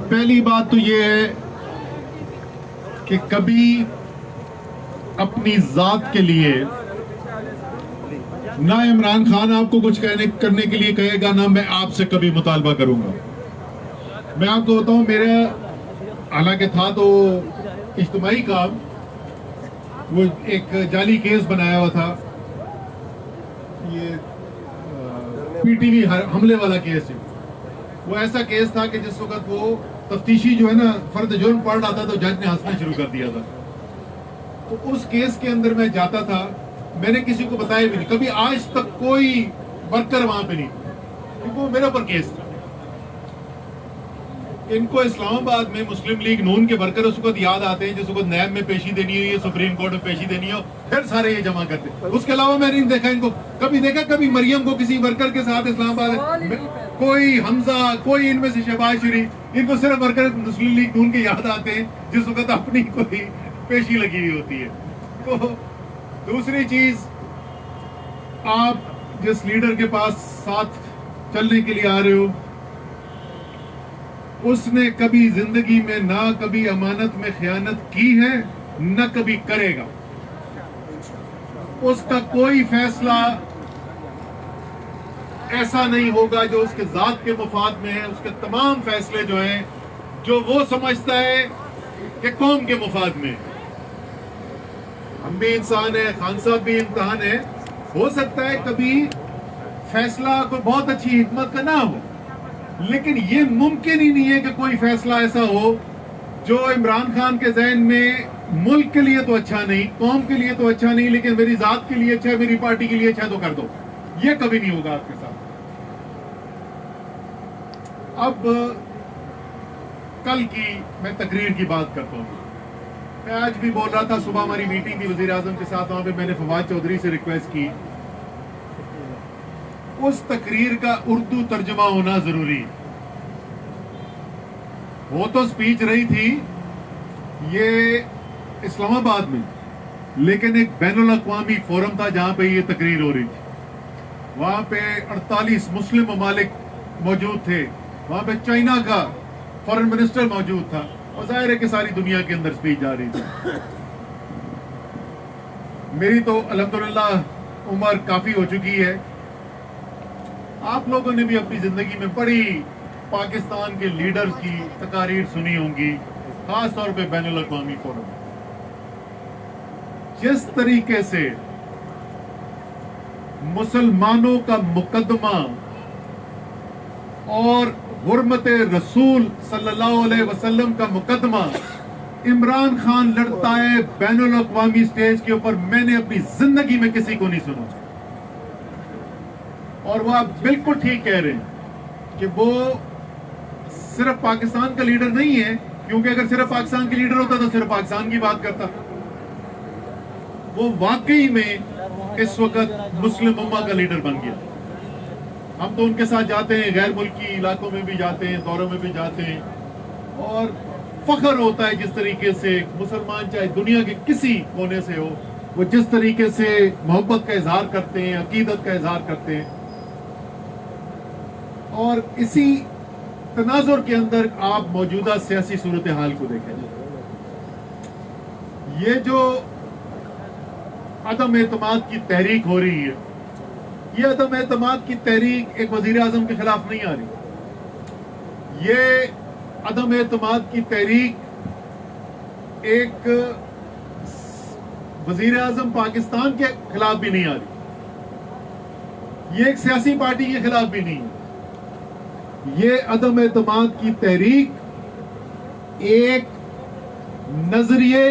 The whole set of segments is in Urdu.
پہلی بات تو یہ ہے کہ کبھی اپنی ذات کے لیے نہ عمران خان آپ کو کچھ کرنے کے لیے کہے گا، نہ میں آپ سے کبھی مطالبہ کروں گا۔ میں آپ کو بتاؤں، میرا حالانکہ تھا تو اجتماعی کام، وہ ایک جعلی کیس بنایا ہوا تھا، یہ پی ٹی وی حملے والا کیس ہے۔ وہ ایسا کیس تھا کہ جس وقت وہ تفتیشی جو ہے نا فرد جرم پڑھ رہا تھا تو جج نے ہنسنا شروع کر دیا تھا۔ تو اس کیس کے اندر میں جاتا تھا، میں نے کسی کو بتایا بھی نہیں، کبھی آج تک کوئی ورکر وہاں پہ نہیں، کیونکہ وہ میرے اوپر کیس تھا۔ ان کو اسلام آباد میں مسلم لیگ نون کے ورکر اس وقت یاد آتے ہیں جس وقت نیب میں پیشی دینی ہو یا سپریم کورٹ میں پیشی دینی ہو، پھر سارے یہ جمع کرتے ہیں۔ اس کے علاوہ میں نے نہیں دیکھا ان کو، کبھی دیکھا کبھی مریم کو کسی ورکر کے ساتھ اسلام آباد، کوئی حمزہ، کوئی ان میں سے شہباز شریف، ان کو صرف ورکر مسلم لیگ نون کے یاد آتے ہیں جس وقت اپنی کوئی پیشی لگی ہوئی ہوتی ہے۔ تو دوسری چیز، آپ جس لیڈر کے پاس ساتھ چلنے کے لیے آ رہے ہو، اس نے کبھی زندگی میں نہ کبھی امانت میں خیانت کی ہے نہ کبھی کرے گا۔ اس کا کوئی فیصلہ ایسا نہیں ہوگا جو اس کے ذات کے مفاد میں ہے۔ اس کے تمام فیصلے جو ہیں جو وہ سمجھتا ہے کہ قوم کے مفاد میں۔ ہم بھی انسان ہیں، خان صاحب بھی امتحان ہے، ہو سکتا ہے کبھی فیصلہ کوئی بہت اچھی حکمت کا نہ ہو، لیکن یہ ممکن ہی نہیں ہے کہ کوئی فیصلہ ایسا ہو جو عمران خان کے ذہن میں ملک کے لیے تو اچھا نہیں، قوم کے لیے تو اچھا نہیں، لیکن میری ذات کے لیے اچھا ہے، میری پارٹی کے لیے اچھا ہے تو کر دو۔ یہ کبھی نہیں ہوگا آپ کے ساتھ۔ اب کل کی میں تقریر کی بات کرتا ہوں۔ میں آج بھی بول رہا تھا، صبح ہماری میٹنگ تھی وزیر اعظم کے ساتھ، وہاں پہ میں نے فواد چودھری سے ریکویسٹ کی، اس تقریر کا اردو ترجمہ ہونا ضروری ہے۔ وہ تو سپیچ رہی تھی یہ اسلام آباد میں، لیکن ایک بین الاقوامی فورم تھا جہاں پہ یہ تقریر ہو رہی تھی۔ وہاں پہ 48 مسلم ممالک موجود تھے، وہاں پہ چائنا کا فارن منسٹر موجود تھا، اور ظاہر ہے کہ ساری دنیا کے اندر سپیچ جا رہی تھی۔ میری تو الحمدللہ عمر کافی ہو چکی ہے۔ آپ لوگوں نے بھی اپنی زندگی میں بڑی پاکستان کے لیڈرز کی تقاریر سنی ہوں گی، خاص طور پہ بین الاقوامی فورم۔ جس طریقے سے مسلمانوں کا مقدمہ اور حرمت رسول صلی اللہ علیہ وسلم کا مقدمہ عمران خان لڑتا ہے بین الاقوامی سٹیج کے اوپر، میں نے اپنی زندگی میں کسی کو نہیں سنا۔ اور وہ آپ بالکل ٹھیک کہہ رہے ہیں کہ وہ صرف پاکستان کا لیڈر نہیں ہے، کیونکہ اگر صرف پاکستان کے لیڈر ہوتا تو صرف پاکستان کی بات کرتا۔ وہ واقعی میں اس وقت مسلم امہ کا لیڈر بن گیا۔ ہم تو ان کے ساتھ جاتے ہیں، غیر ملکی علاقوں میں بھی جاتے ہیں، دوروں میں بھی جاتے ہیں، اور فخر ہوتا ہے جس طریقے سے مسلمان چاہے دنیا کے کسی کونے سے ہو، وہ جس طریقے سے محبت کا اظہار کرتے ہیں، عقیدت کا اظہار کرتے ہیں۔ اور اسی تناظر کے اندر آپ موجودہ سیاسی صورتحال کو دیکھیں، یہ جو عدم اعتماد کی تحریک ہو رہی ہے، یہ عدم اعتماد کی تحریک ایک وزیر اعظم کے خلاف نہیں آ رہی، یہ عدم اعتماد کی تحریک ایک وزیر اعظم پاکستان کے خلاف بھی نہیں آ رہی، یہ ایک سیاسی پارٹی کے خلاف بھی نہیں ہے۔ یہ عدم اعتماد کی تحریک ایک نظریے،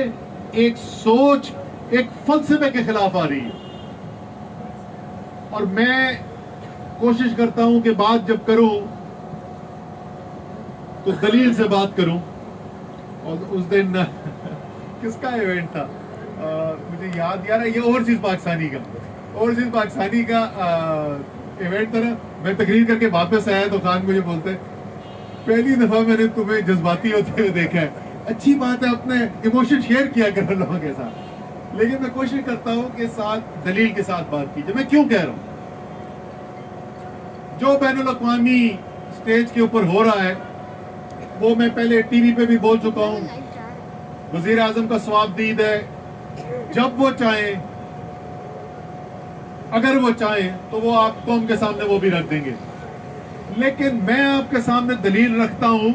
ایک سوچ، ایک فلسفے کے خلاف آ رہی ہے۔ اور میں کوشش کرتا ہوں کہ بات جب کروں تو دلیل سے بات کروں۔ اور اس دن کس کا ایونٹ تھا مجھے یاد نہیں آ رہا، یہ اوورسیز پاکستانی کا ایونٹ تھا نا، میں تقریر کر کے واپس آیا تو خان مجھے بولتے ہیں پہلی دفعہ میں نے تمہیں جذباتی ہوتے ہوئے دیکھا ہے۔ اچھی بات ہے اپنے ایموشن شیئر کیا کرو لوگوں کے ساتھ، لیکن میں کوشش کرتا ہوں کہ ساتھ دلیل کے ساتھ بات کیجیے۔ میں کیوں کہہ رہا ہوں، جو بین الاقوامی سٹیج کے اوپر ہو رہا ہے وہ میں پہلے ٹی وی پہ بھی بول چکا ہوں، وزیر اعظم کا ثوابدید ہے، جب وہ چاہیں، اگر وہ چاہیں تو وہ آپ قوم کے سامنے وہ بھی رکھ دیں گے. لیکن میں آپ کے سامنے دلیل رکھتا ہوں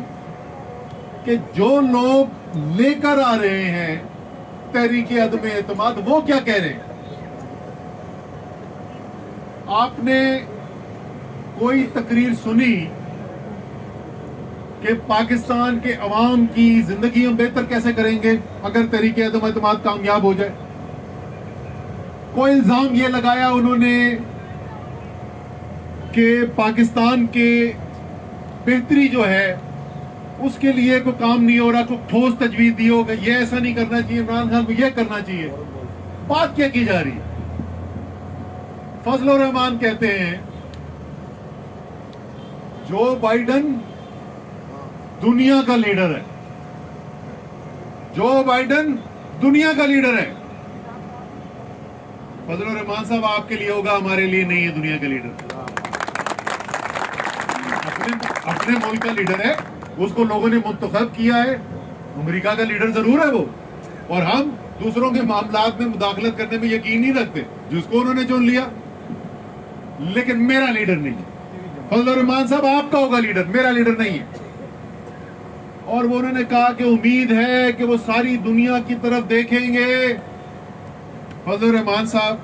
کہ جو لوگ لے کر آ رہے ہیں تحریک عدم اعتماد، وہ کیا کہہ رہے ہیں. آپ نے کوئی تقریر سنی کہ پاکستان کے عوام کی زندگی ہم بہتر کیسے کریں گے اگر تحریک عدم اعتماد کامیاب ہو جائے؟ کوئی الزام یہ لگایا انہوں نے کہ پاکستان کے بہتری جو ہے اس کے لیے کوئی کام نہیں ہو رہا، کوئی ٹھوس تجویز دی ہوگا، یہ ایسا نہیں کرنا چاہیے، عمران خان کو یہ کرنا چاہیے. بات کیا کی جا رہی؟ فضل الرحمان کہتے ہیں جو بائیڈن دنیا کا لیڈر ہے، جو بائیڈن دنیا کا لیڈر ہے. فضل الرحمان صاحب آپ کے لیے ہوگا، ہمارے لیے نہیں ہے دنیا کا لیڈر. اپنے ملک کا لیڈر ہے، اس کو لوگوں نے منتخب کیا ہے. امریکہ کا لیڈر ضرور ہے وہ، اور ہم دوسروں کے معاملات میں مداخلت کرنے میں یقین نہیں رکھتے، جس کو انہوں نے چن لیا. لیکن میرا لیڈر نہیں ہے. فضل الرحمان صاحب آپ کا ہوگا لیڈر، میرا لیڈر نہیں ہے. اور وہ انہوں نے کہا کہ امید ہے کہ وہ ساری دنیا کی طرف دیکھیں گے. فضل الرحمان صاحب،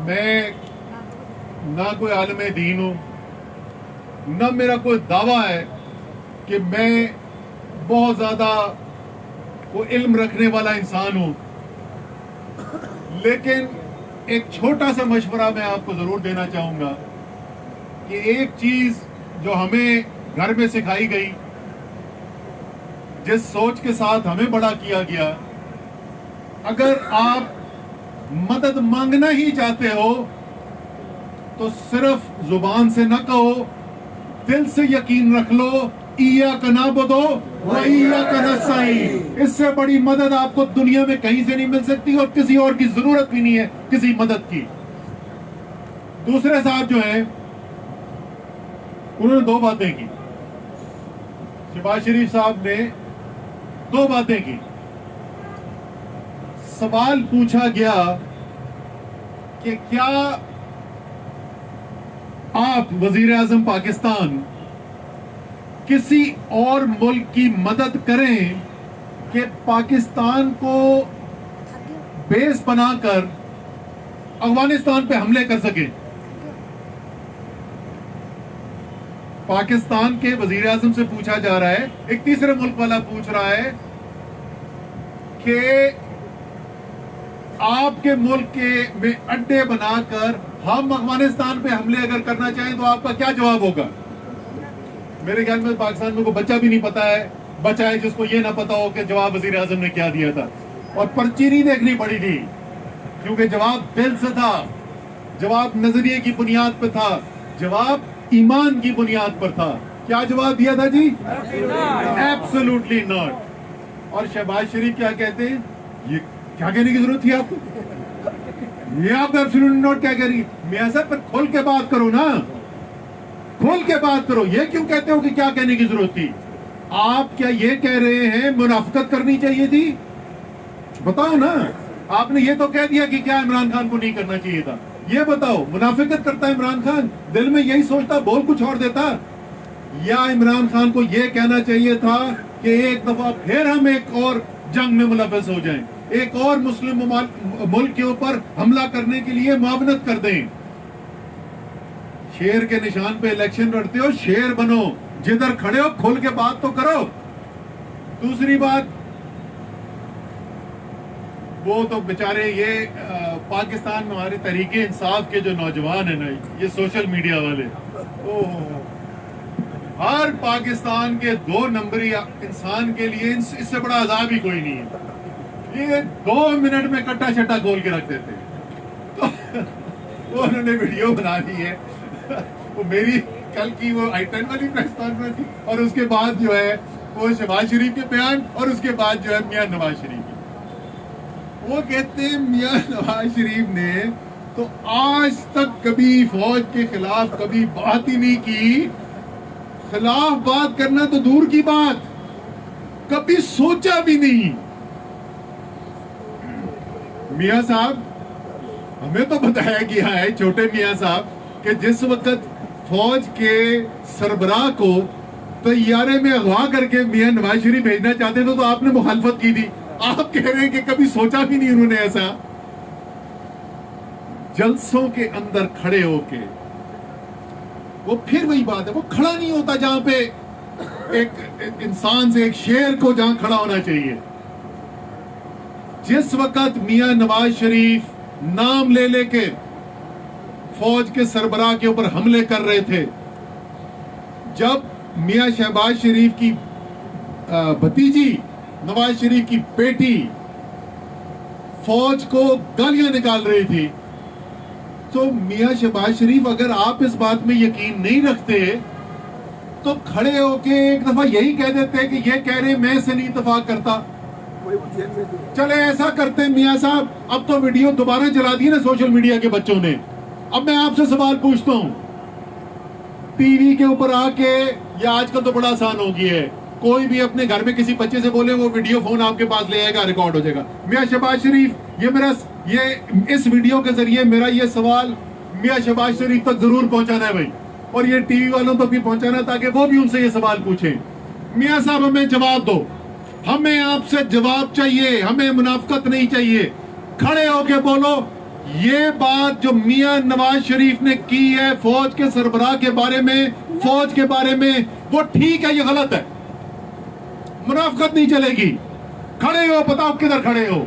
میں نہ کوئی عالم دین ہوں، نہ میرا کوئی دعویٰ ہے کہ میں بہت زیادہ کوئی علم رکھنے والا انسان ہوں. لیکن ایک چھوٹا سا مشورہ میں آپ کو ضرور دینا چاہوں گا کہ ایک چیز جو ہمیں گھر میں سکھائی گئی، جس سوچ کے ساتھ ہمیں بڑا کیا گیا، اگر آپ مدد مانگنا ہی چاہتے ہو تو صرف زبان سے نہ کہو، دل سے یقین رکھ لو، ایاک نعبد و ایاک نستعین. اس سے بڑی مدد آپ کو دنیا میں کہیں سے نہیں مل سکتی، اور کسی اور کی ضرورت بھی نہیں ہے کسی مدد کی. دوسرے صاحب جو ہیں انہوں نے دو باتیں کی. شہباز شریف صاحب نے دو باتیں کی. سوال پوچھا گیا کہ کیا آپ وزیر اعظم پاکستان کسی اور ملک کی مدد کریں کہ پاکستان کو بیس بنا کر افغانستان پہ حملے کر سکیں. پاکستان کے وزیر اعظم سے پوچھا جا رہا ہے، ایک تیسرے ملک والا پوچھ رہا ہے کہ آپ کے ملک میں اڈے بنا کر ہم افغانستان پہ حملے اگر کرنا چاہیں تو آپ کا کیا جواب ہوگا؟ میرے خیال میں پاکستان میں کوئی بچہ بھی نہیں پتا ہے، بچہ ہے جس کو یہ نہ پتا ہو کہ جواب وزیر اعظم نے کیا دیا تھا. اور پرچی نہیں دیکھنی پڑی تھی، کیونکہ جواب دل سے تھا، جواب نظریے کی بنیاد پہ تھا، جواب ایمان کی بنیاد پر تھا. کیا جواب دیا تھا جی؟ Absolutely not. اور شہباز شریف کیا کہتے ہیں؟ یہ کیا کہنے کی ضرورت تھی آپ کو؟ یہ آپ ایبسولوٹلی ناٹ کیا کہہ رہی ہے؟ میاں صاحب پر کھول کے بات کرو نا، کھول کے بات کرو. یہ کیوں کہتے ہو کہ کیا کہنے کی ضرورت تھی؟ آپ کیا یہ کہہ رہے ہیں منافقت کرنی چاہیے تھی؟ بتاؤ نا. آپ نے یہ تو کہہ دیا کہ کیا عمران خان کو نہیں کرنا چاہیے تھا. یہ بتاؤ، منافقت کرتا ہے عمران خان؟ دل میں یہی سوچتا، بول کچھ اور دیتا. یا عمران خان کو یہ کہنا چاہیے تھا کہ ایک دفعہ پھر ہم ایک اور جنگ میں ملوث ہو جائیں، ایک اور مسلم ملک کے اوپر حملہ کرنے کے لیے معاونت کر دیں. شیر کے نشان پہ الیکشن لڑتے ہو، شیر بنو، جدھر کھڑے ہو کھل کے بات تو کرو. دوسری بات، وہ تو بیچارے یہ پاکستان میں ہمارے تحریک انصاف کے جو نوجوان ہیں نا، یہ سوشل میڈیا والے، ہر پاکستان کے 2 نمبری انسان کے لیے اس سے بڑا عذاب ہی کوئی نہیں ہے. یہ 2 منٹ میں کٹا شٹا کھول کے رکھ دیتے. تو وہ انہوں نے ویڈیو بنا دی ہے، وہ میری کل کی وہ I-10 والی پریس کانفرنس تھی، اور اس کے بعد جو ہے وہ شہباز شریف کے بیان، اور اس کے بعد جو ہے میاں نواز شریف. وہ کہتے ہیں میاں نواز شریف نے تو آج تک کبھی فوج کے خلاف کبھی بات ہی نہیں کی، خلاف بات کرنا تو دور کی بات، کبھی سوچا بھی نہیں۔ میاں صاحب ہمیں تو بتایا گیا ہے، چھوٹے میاں صاحب، کہ جس وقت فوج کے سربراہ کو طیارے میں اغوا کر کے میاں نواز شریف بھیجنا چاہتے تھے تو آپ نے مخالفت کی تھی۔ آپ کہہ رہے ہیں کہ کبھی سوچا بھی نہیں انہوں نے ایسا۔ جلسوں کے اندر کھڑے ہو کے وہ پھر وہی بات ہے، وہ کھڑا نہیں ہوتا جہاں پہ ایک انسان سے، ایک شیر کو جہاں کھڑا ہونا چاہیے۔ جس وقت میاں نواز شریف نام لے لے کے فوج کے سربراہ کے اوپر حملے کر رہے تھے، جب میاں شہباز شریف کی بھتیجی، نواز شریف کی بیٹی فوج کو گالیاں نکال رہی تھی، تو میاں شہباز شریف اگر آپ اس بات میں یقین نہیں رکھتے تو کھڑے ہو کے ایک دفعہ یہی کہہ دیتے کہ یہ کہہ رہے میں سے نہیں اتفاق کرتا۔ چلے ایسا کرتے میاں صاحب، اب تو ویڈیو دوبارہ چلا دی نا سوشل میڈیا کے بچوں نے، اب میں آپ سے سوال پوچھتا ہوں، ٹی وی کے اوپر آ کے، یا آج کل تو بڑا آسان ہو گیا ہے، کوئی بھی اپنے گھر میں کسی بچے سے بولے وہ ویڈیو فون آپ کے پاس لے آئے گا، ریکارڈ ہو جائے گا۔ میاں شہباز شریف، یہ اس ویڈیو کے ذریعے میرا یہ سوال میاں شہباز شریف تک ضرور پہنچانا ہے بھائی، اور یہ ٹی وی والوں تک بھی پہنچانا ہے تاکہ وہ بھی ان سے یہ سوال پوچھیں۔ میاں صاحب ہمیں جواب دو، ہمیں آپ سے جواب چاہیے، ہمیں منافقت نہیں چاہیے۔ کھڑے ہو کے بولو یہ بات جو میاں نواز شریف نے کی ہے فوج کے سربراہ کے بارے میں، فوج کے بارے میں، وہ ٹھیک ہے یا غلط ہے؟ منافقت نہیں چلے گی۔ کھڑے ہو، بتاؤ کدھر کھڑے ہو؟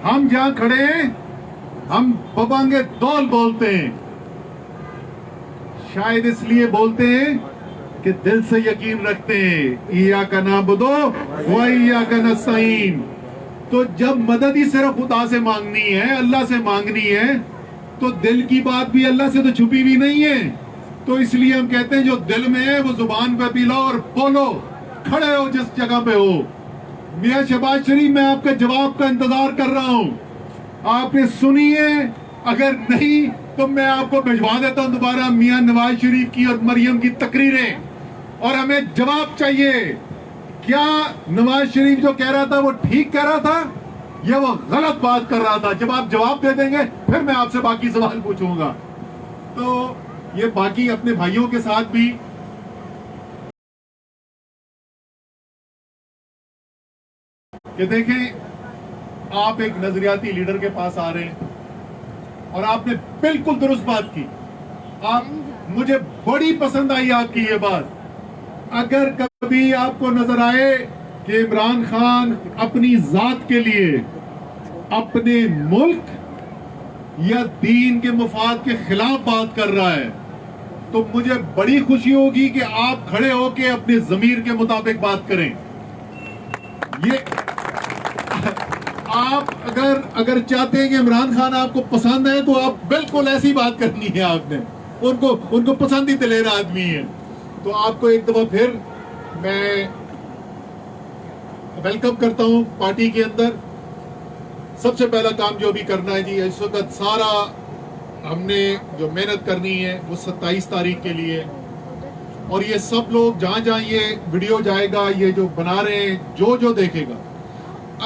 ہم جہاں کھڑے ہیں ہم ببانگے دول بولتے ہیں، شاید اس لیے بولتے ہیں کہ دل سے یقین رکھتے ہیں، ایاک نعبد و ایاک نستعین۔ تو جب مدد ہی صرف خدا سے مانگنی ہے، اللہ سے مانگنی ہے، تو دل کی بات بھی اللہ سے تو چھپی بھی نہیں ہے، تو اس لیے ہم کہتے ہیں جو دل میں ہے وہ زبان پہ پی لو اور بولو، کھڑے ہو جس جگہ پہ ہو۔ میاں شہباز شریف میں آپ کے جواب کا انتظار کر رہا ہوں، آپ نے سنی ہے؟ اگر نہیں تو میں آپ کو بھجوا دیتا ہوں دوبارہ میاں نواز شریف کی اور مریم کی تقریریں، اور ہمیں جواب چاہیے۔ کیا نواز شریف جو کہہ رہا تھا وہ ٹھیک کہہ رہا تھا یا وہ غلط بات کر رہا تھا؟ جب آپ جواب دے دیں گے پھر میں آپ سے باقی سوال پوچھوں گا۔ تو یہ باقی اپنے بھائیوں کے ساتھ بھی کہ دیکھیں، آپ ایک نظریاتی لیڈر کے پاس آ رہے ہیں اور آپ نے بالکل درست بات کی، مجھے بڑی پسند آئی آپ کی یہ بات۔ اگر کبھی آپ کو نظر آئے کہ عمران خان اپنی ذات کے لیے، اپنے ملک یا دین کے مفاد کے خلاف بات کر رہا ہے تو مجھے بڑی خوشی ہوگی کہ آپ کھڑے ہو کے اپنے ضمیر کے مطابق بات کریں۔ یہ آپ اگر چاہتے ہیں کہ عمران خان آپ کو پسند ہے تو آپ بالکل ایسی بات کرنی ہے، آپ نے ان کو پسند ہی دلیر آدمی ہے۔ تو آپ کو ایک دفعہ پھر میں ویلکم کرتا ہوں پارٹی کے اندر۔ سب سے پہلا کام جو بھی کرنا ہے جی، اس وقت سارا ہم نے جو محنت کرنی ہے وہ 27 تاریخ کے لیے، اور یہ سب لوگ جہاں جہاں یہ ویڈیو جائے گا، یہ جو بنا رہے ہیں، جو دیکھے گا،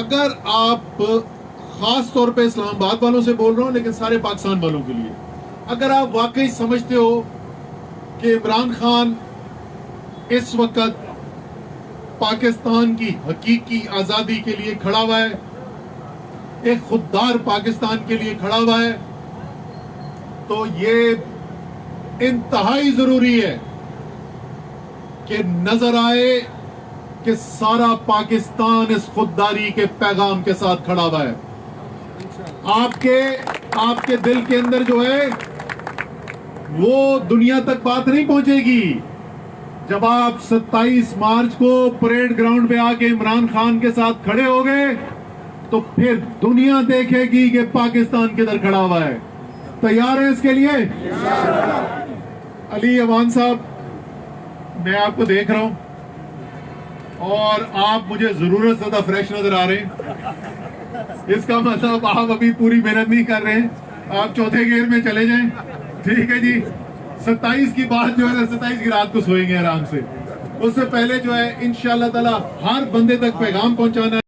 اگر آپ خاص طور پہ اسلام آباد والوں سے بول رہا ہوں لیکن سارے پاکستان والوں کے لیے، اگر آپ واقعی سمجھتے ہو کہ عمران خان اس وقت پاکستان کی حقیقی آزادی کے لیے کھڑا ہوا ہے، ایک خوددار پاکستان کے لیے کھڑا ہوا ہے، تو یہ انتہائی ضروری ہے کہ نظر آئے کہ سارا پاکستان اس خودداری کے پیغام کے ساتھ کھڑا ہوا ہے۔ آپ کے دل کے اندر جو ہے وہ دنیا تک بات نہیں پہنچے گی۔ جب آپ 27 مارچ کو پریڈ گراؤنڈ پہ آ کے عمران خان کے ساتھ کھڑے ہو گئے تو پھر دنیا دیکھے گی کہ پاکستان کدھر کھڑا ہوا ہے۔ تیار ہیں اس کے لیے؟ علی اوان صاحب، میں آپ کو دیکھ رہا ہوں اور آپ مجھے ضرورت زیادہ فریش نظر آ رہے ہیں، اس کا مطلب آپ ابھی پوری محنت نہیں کر رہے ہیں، آپ چوتھے گیئر میں چلے جائیں۔ ٹھیک ہے جی، 27 کی بات جو ہے نا 27 کی رات کو سوئیں گے آرام سے. اس سے پہلے جو ہے انشاءاللہ تعالی ہر بندے تک پیغام پہنچانا ہے.